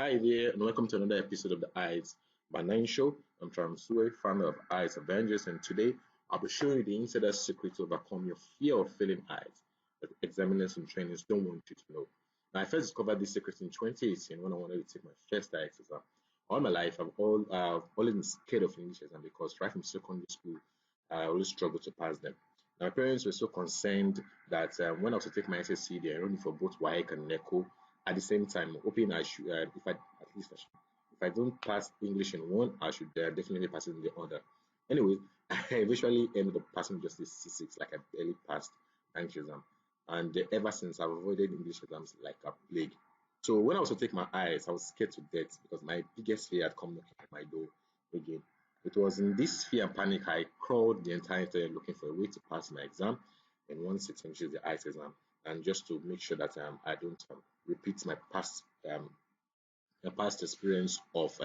Hi there, and welcome to another episode of the IELTS by Nine Show. I'm Sue, founder of IELTS Avengers, and today I'll be showing you the insider secret to overcome your fear of failing IELTS that examiners and trainers don't want you to know. Now, I first discovered this secret in 2018 when I wanted to take my first IELTS exam. All my life, I've always been scared of English exam because right from secondary school, I always struggled to pass them. Now, my parents were so concerned that when I was to take my SSC, they enrolled me for both WAEC and NECO at the same time, hoping I should, if I at least I should, if I don't pass English in one, I should definitely pass it in the other. Anyway, I eventually ended up passing just the C6, like I barely passed English exam. And ever since, I've avoided English exams like a plague. So when I was to take my eyes, I was scared to death because my biggest fear had come knocking at my door again. It was in this fear and panic I crawled the entire time looking for a way to pass my exam in one sitting, which is the IELTS exam, and just to make sure that I don't repeat my past experience of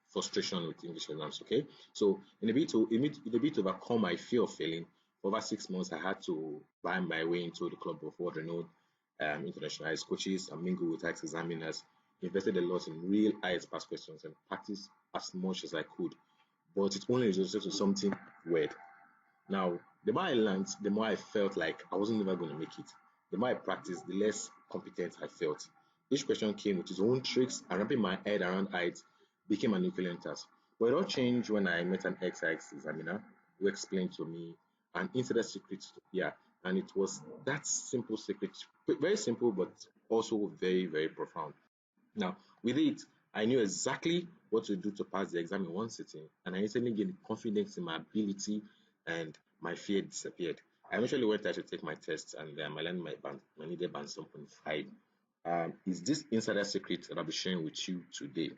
frustration with English exams. Okay, so in a bit to overcome my fear of failing, for over 6 months I had to buy my way into the club of world-renowned internationalized coaches and mingle with IELTS examiners. Invested a lot in real IELTS past questions and practiced as much as I could, but it only resulted to something weird. Now, the more I learned, the more I felt like I wasn't ever going to make it. The more I practiced, the less competent I felt. Each question came with its own tricks, and wrapping my head around it became an equivalent task. But it all changed when I met an ex examiner who explained to me an insider secret. Yeah, and it was that simple secret, very simple, but also very, very profound. Now, with it, I knew exactly what to do to pass the exam in one sitting, and I instantly gained confidence in my ability, and my fear disappeared. I eventually went there to take my test, and I learned my needed band 7.5. Is this insider secret that I'll be sharing with you today?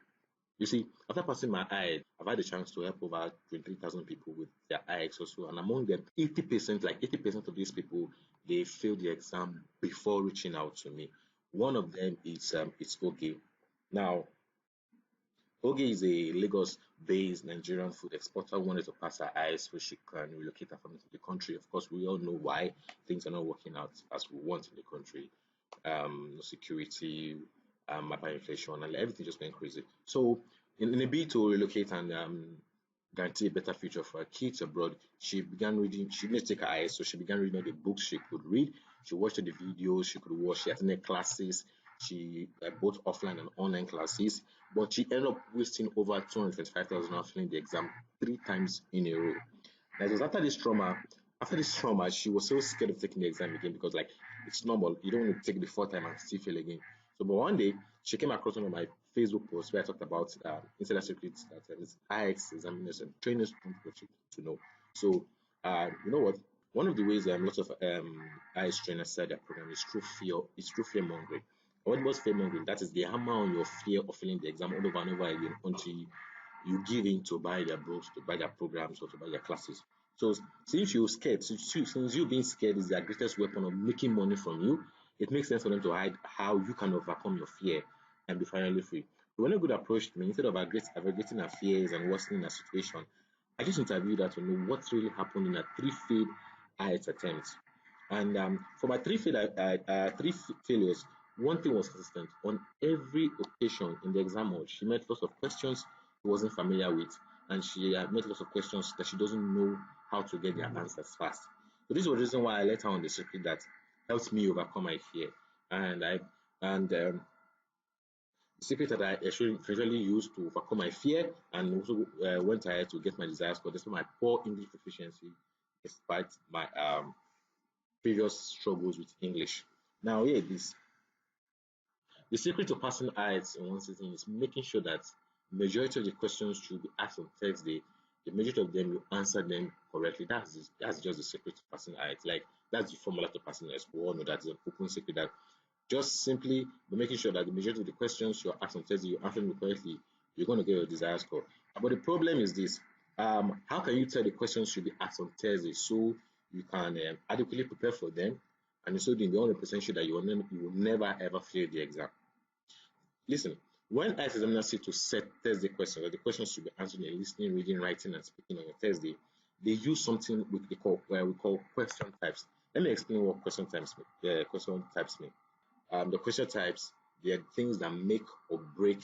You see, after passing my IELTS, I've had the chance to help over 23,000 people with their IELTS also, and among them, 80%, like 80% of these people, they failed the exam before reaching out to me. One of them is it's Oge. Now, Oge is a Lagos-based Nigerian food exporter who wanted to pass her IELTS so she can relocate her family to the country. Of course, we all know why things are not working out as we want in the country. No security, hyperinflation, and everything just went crazy. So, in a bid to relocate and guarantee a better future for her kids abroad, she began reading. She didn't take her eyes, so she began reading all the books she could read. She watched all the videos she could watch. She attended classes. She both offline and online classes, but she ended up wasting over 225,000 hours filling the exam 3 times in a row. Now, it was after this trauma, she was so scared of taking the exam again because, like, it's normal. You don't want to take the fourth time and still fail again. So, but one day, she came across one of my Facebook posts where I talked about insider secrets that IX examiners and trainers don't want you to know. So, you know what? One of the ways lots of IS trainers said their program is through fear. It's through fear mongering. What was fear mongering? That is, they hammer on your fear of failing the exam over and over again until you give in to buy their books, to buy their programs, or to buy their classes. So since you're scared, since you being scared is their greatest weapon of making money from you, it makes sense for them to hide how you can overcome your fear and be finally free. So when a good approached me, instead of aggravating her fears and worsening her situation, I just interviewed her to know what really happened in her three failed IELTS attempts. And for my failures, one thing was consistent. On every occasion in the exam hall, she met lots of questions she wasn't familiar with, and she met lots of questions that she doesn't know how to get their answers fast. So this was the reason why I let her on the secret that helped me overcome my fear. And the secret that I eventually used to overcome my fear and also went ahead to get my desired score despite my poor English proficiency, despite my previous struggles with English. Now, here it is. The secret to passing IELTS in one sitting is making sure that majority of the questions you be asked on Thursday, the majority of them you answer them correctly. That's just the secret to passing IELTS. Like that's the formula to passing IELTS. We all know that's an open secret that just simply by making sure that the majority of the questions you're asked on Thursday you answer them correctly, you're going to get your desired score. But the problem is this: how can you tell the questions should be asked on Thursday so you can adequately prepare for them and so then be 100% sure that you will never ever fail the exam? Listen, when IELTS examiners sit to set Thursday questions, or the questions should be answered in listening, reading, writing, and speaking on your Thursday, they use something we call question types. Let me explain what question types mean. The question types, they are things that make or break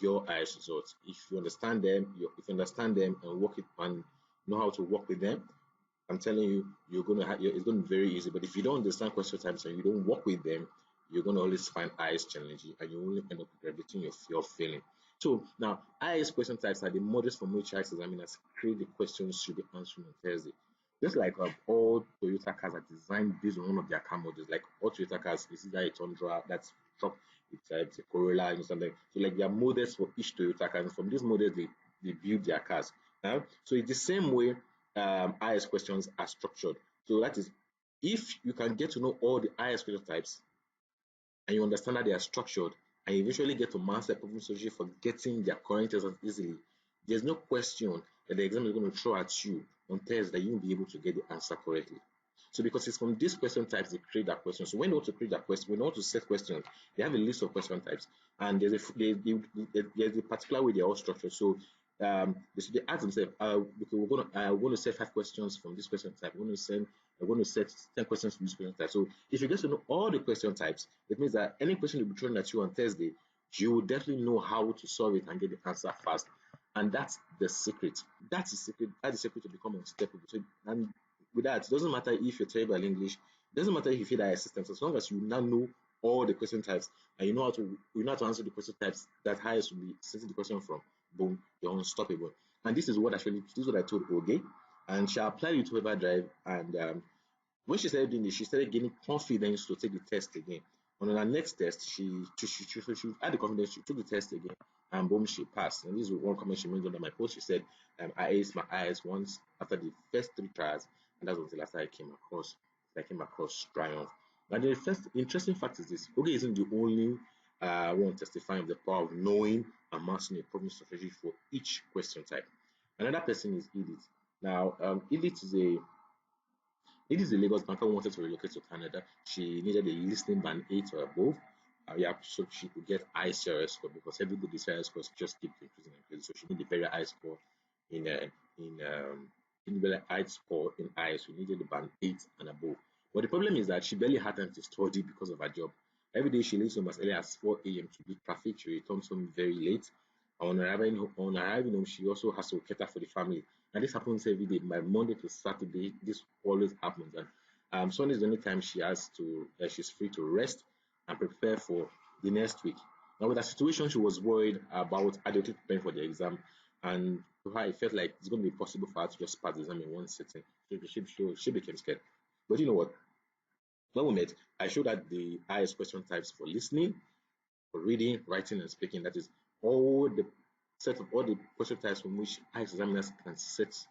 your IELTS results. If you understand them, and work it and know how to work with them, I'm telling you, you're gonna have it's gonna be very easy. But if you don't understand question types and you don't work with them, you're gonna always find IELTS challenging, and you only end up aggravating your fear of failing. So now, IELTS question types are the models from which IELTS examiners create the questions should be answered on Thursday. Just like all Toyota cars are designed based on one of their car models, like all Toyota cars, this is a Tundra, that's truck, it's a Corolla, and something. So like there are models for each Toyota car, and from these models they build their cars. So it's the same way IS questions are structured. So that is, if you can get to know all the IS question types and you understand how they are structured, and you eventually get to master problem strategy for getting their current answers easily, there's no question that the exam is going to throw at you on tests that you won't be able to get the answer correctly. So because it's from these question types they create that question. So when they want to create that question, when they want to set questions, they have a list of question types, and there's a particular way they're all structured. So they ask themselves, okay, we're going to set 5 questions from this question type. We're going to set 10 questions from this question type. So if you get to know all the question types, it means that any question will be thrown at you on Thursday, you will definitely know how to solve it and get the answer fast. And that's the secret. That's the secret. That's the secret to become unstoppable. So, and with that, it doesn't matter if you're terrible at English. It doesn't matter if you feel that assistance. As long as you now know all the question types and you know how to answer the question types that highest will be setting the question from, boom, you're unstoppable. And this is what I told Oge, and she applied it to Weber Drive. And when she started doing this, she started gaining confidence to take the test again. On her next test, she had the confidence. She took the test again, and boom, she passed. And this is one comment she made under my post. She said, "I aced my IELTS once after the first 3 tries, and that's until after I came across triumph." Now, the first interesting fact is this: Oge isn't the only one testifying of the power of knowing and mastering a problem strategy for each question type. Another person is Edith. Now, Edith is a Lagos banker who wanted to relocate to Canada. She needed a listening band 8 or above. Yeah, so she could get high CRS score because everybody's CRS scores just keep increasing and increasing. So she needed a very high score in very high score in I. So she needed the band 8 and above. But the problem is that she barely had time to study because of her job. Every day she leaves home as early as 4 a.m. to beat traffic. She returns home very late. On arriving home, she also has to cater for the family. And this happens every day. By Monday to Saturday, this always happens. And Sunday is the only time she's free to rest and prepare for the next week. Now, with her situation, she was worried about adequately preparing for the exam, and to her, it felt like it's going to be possible for her to just pass the exam in one sitting. So she became scared. But you know what? When we met, I showed her the highest question types for listening, for reading, writing, and speaking. That is all the set of all the question types from which IELTS examiners can set.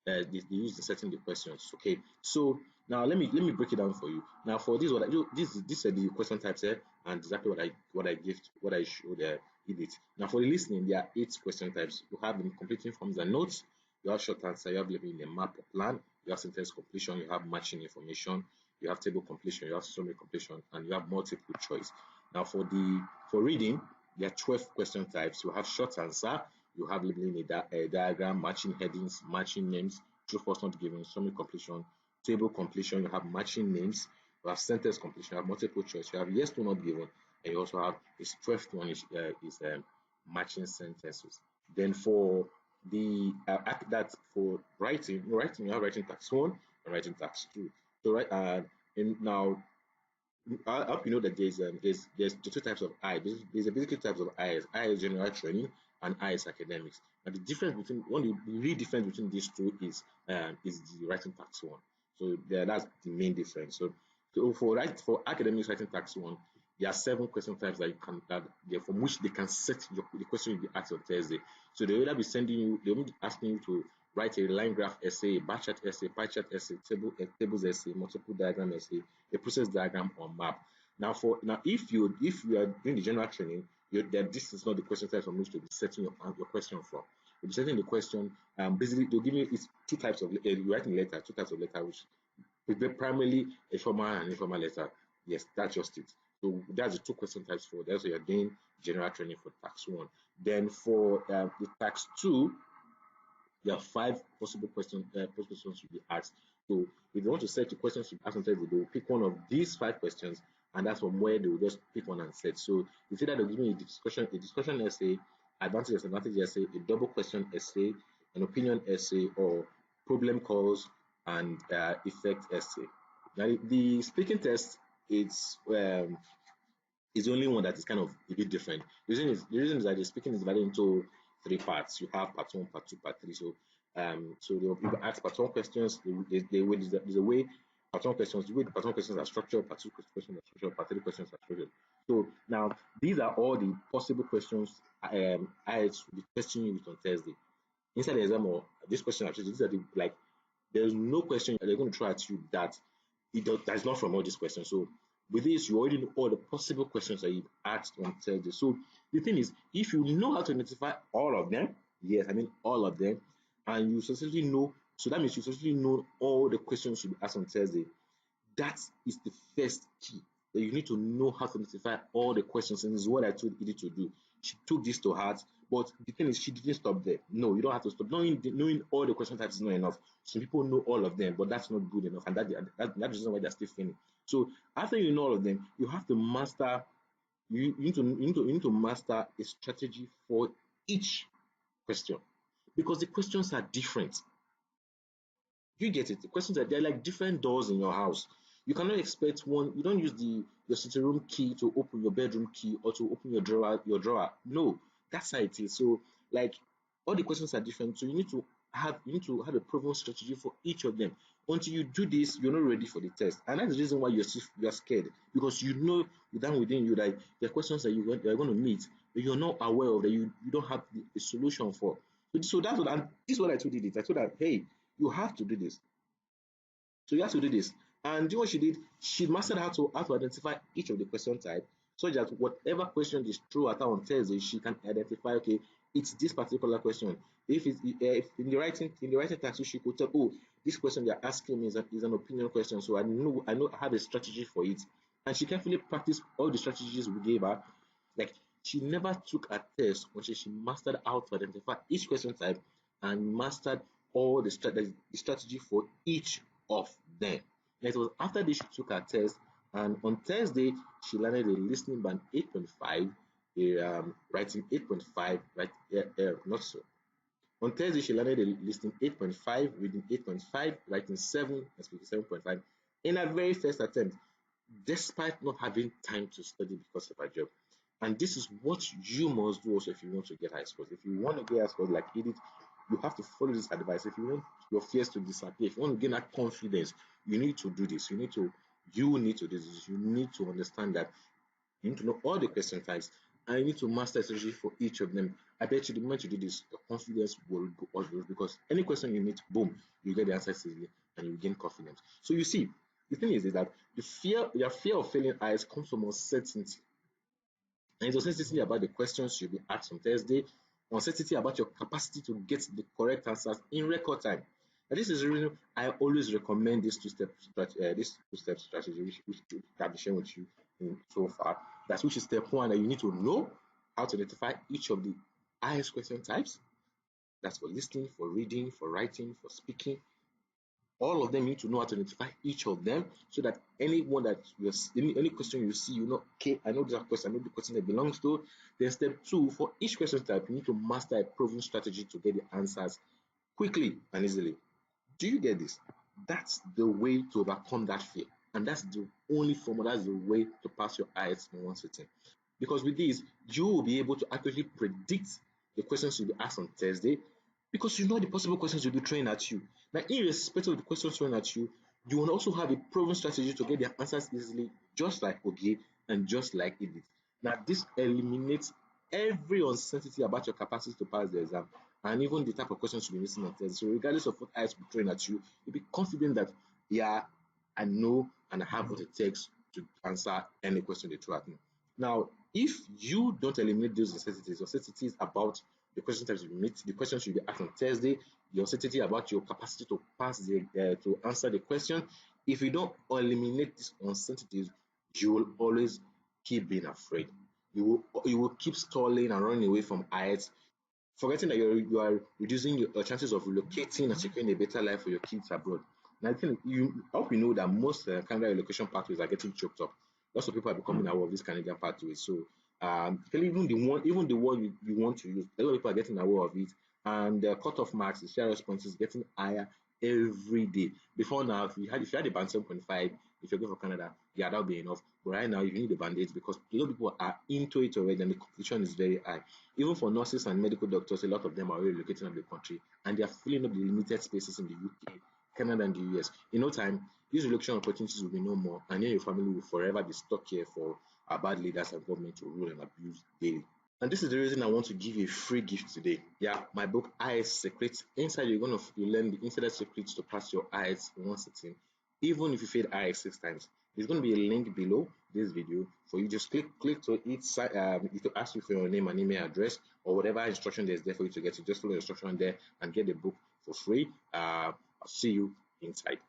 They use in setting the questions. Okay, so now let me break it down for you. Now for this, what I do, this are the question types here, and exactly what I showed Edith. Now for the listening, there are 8 question types. You have them completing forms and notes. You have short answer. You have living in a map or plan. You have sentence completion. You have matching information. You have table completion. You have summary completion, and you have multiple choice. Now for reading, there are 12 question types. You have short answer. You have labeling a diagram, matching headings, matching names, true false not given, summary completion, table completion. You have matching names. You have sentence completion. You have multiple choice. You have yes no not given, and you also have this 12th one is matching sentences. Then for the that for writing, you have writing tax 1 and writing tax 2. So now I hope you know that there's 2 types of I. There's a basically types of I. I is general training and I is academics. And the difference between the real difference between these two is the writing tax 1. So that's the main difference. So for academics writing tax 1, there are 7 question types from which they can set the question will be asked on Thursday. So they will either be they will be asking you to write a line graph essay, a bar chart essay, pie chart essay, tables essay, multiple diagram essay, a process diagram or map. Now if you are doing the general training, this is not the question type from which to be setting your question from. You'll be setting the question. Basically, they'll give you 2 types of writing letter, 2 types of letter, which is primarily a formal and informal letter. Yes, that's just it. So that's the 2 question types for that. So you're doing general training for tax 1. Then for the tax 2, there are 5 possible questions to be asked. So if you want to set the questions to be asked, they will pick one of these 5 questions, and that's from where they will just pick one and set. So you see that they'll give me a discussion essay, advantage and disadvantage essay, a double question essay, an opinion essay, or problem calls and effect essay. Now, the speaking test is the only one that is kind of a bit different. The reason is that the speaking is divided into three parts. You have part one, part two, part three. So they'll ask part one questions. There's a way part one questions. The way the part one questions are structured, part two questions are structured, part three questions are structured. So now these are all the possible questions I will be testing you with on Thursday. Inside the exam or this question actually, these are the like there's no question they're going to throw at you that is not from all these questions. So with this, you already know all the possible questions that you've asked on Thursday. So the thing is, if you know how to identify all of them, yes, I mean all of them, and you successfully know, so that means you successfully know all the questions you be asked on Thursday. That is the first key. That you need to know how to identify all the questions, and this is what I told Edith to do. She took this to heart, but the thing is, she didn't stop there. No, you don't have to stop. Knowing all the question types is not enough. Some people know all of them, but that's not good enough, and that's the reason why they're still failing. So after you know all of them, you have to master. You need to master a strategy for each question because the questions are different. You get it? The questions are they're like different doors in your house. You cannot expect one. You don't use the your sitting room key to open your bedroom key or to open your drawer. Your drawer. No, that's how it is. So like all the questions are different. So you need to have a proven strategy for each of them. Until you do this, you're not ready for the test, and that's the reason why you're scared because you know down within you that there are questions that you're going to meet, but you're not aware of that you don't have the solution for. So that's what and this is what I told you. I told her, hey, you have to do this. So you have to do this. And do what she did, she mastered how to identify each of the question type so that whatever question is thrown at her on Thursday, she can identify, okay, it's this particular question. If in the writing task, she could tell, oh, this question they're asking me is an opinion question, so I have a strategy for it. And she carefully practiced all the strategies we gave her. Like she never took a test until she mastered how to identify each question type and mastered all the strategy for each of them. And it was after this she took her test, and on Thursday she landed a listening band 8.5, a writing 8.5, right? Not so. On Thursday she landed a listening 8.5, reading 8.5, writing 7, and speaking 7.5 in her very first attempt, despite not having time to study because of her job. And this is what you must do also if you want to get high scores. If you want to get high scores like Edith, you have to follow this advice. If you want your fears to disappear, if you want to gain that confidence, you need to do this. You need to do this. You need to understand that you need to know all the question types and you need to master a strategy for each of them. I bet you the moment you do this, your confidence will go all the way because any question you meet, boom, you get the answer easily and you gain confidence. So you see, the thing is that your fear of failing eyes comes from uncertainty. And it's uncertainty about the questions you'll be asked on Thursday, uncertainty about your capacity to get the correct answers in record time. And this is the reason I always recommend this two-step strategy, which I've been sharing with you so far. That's which is step one that you need to know how to identify each of the highest question types. That's for listening, for reading, for writing, for speaking, all of them need to know how to identify each of them so that anyone that any question you see, you know, okay, I know this question, I know the question it belongs to. Then step two, for each question type, you need to master a proven strategy to get the answers quickly and easily. Do you get this? That's the way to overcome that fear. And that's the only formula, that's the way to pass your IELTS in one sitting. Because with this, you will be able to accurately predict the questions you'll be asked on Thursday because you know the possible questions will be thrown at you. Now, irrespective of the questions thrown at you, you will also have a proven strategy to get the answers easily, just like Ogie and just like Edith. Now, this eliminates every uncertainty about your capacity to pass the exam and even the type of questions you'll be missing on Thursday. So, regardless of what IELTS will be thrown at you, you'll be confident that, yeah, I know and I have what it takes to answer any question they throw at me. Now, if you don't eliminate those uncertainties about the question types you meet, the questions you'll be asked on Thursday, the uncertainty about your capacity to to answer the question. If you don't eliminate these uncertainties, you will always keep being afraid. You will keep stalling and running away from IELTS, forgetting that you are reducing your chances of relocating and securing a better life for your kids abroad. And I think I hope you know that most Canada relocation pathways are getting choked up. Lots of people are becoming aware of these Canadian pathways. So Even the one you want to use, a lot of people are getting aware of it, and the cutoff marks, the share response is getting higher every day. Before now, if you had a band 7.5, if you're going for Canada, yeah, that'll be enough. But right now, you need a band 8 because a lot of people are into it already, and the competition is very high. Even for nurses and medical doctors, a lot of them are already relocating out of the country, and they are filling up the limited spaces in the UK, Canada, and the US. In no time, these relocation opportunities will be no more, and then your family will forever be stuck here for our bad leaders and government to rule and abuse daily. And this is the reason I want to give you a free gift today. Yeah, my book IELTS Secrets. Inside you learn the insider secrets to pass your IELTS in one sitting. Even if you failed IELTS 6 times, there's going to be a link below this video for you. Just click to each side. It will ask you for your name and email address or whatever instruction there's there for you to get. So just follow the instruction there and get the book for free. I'll see you inside.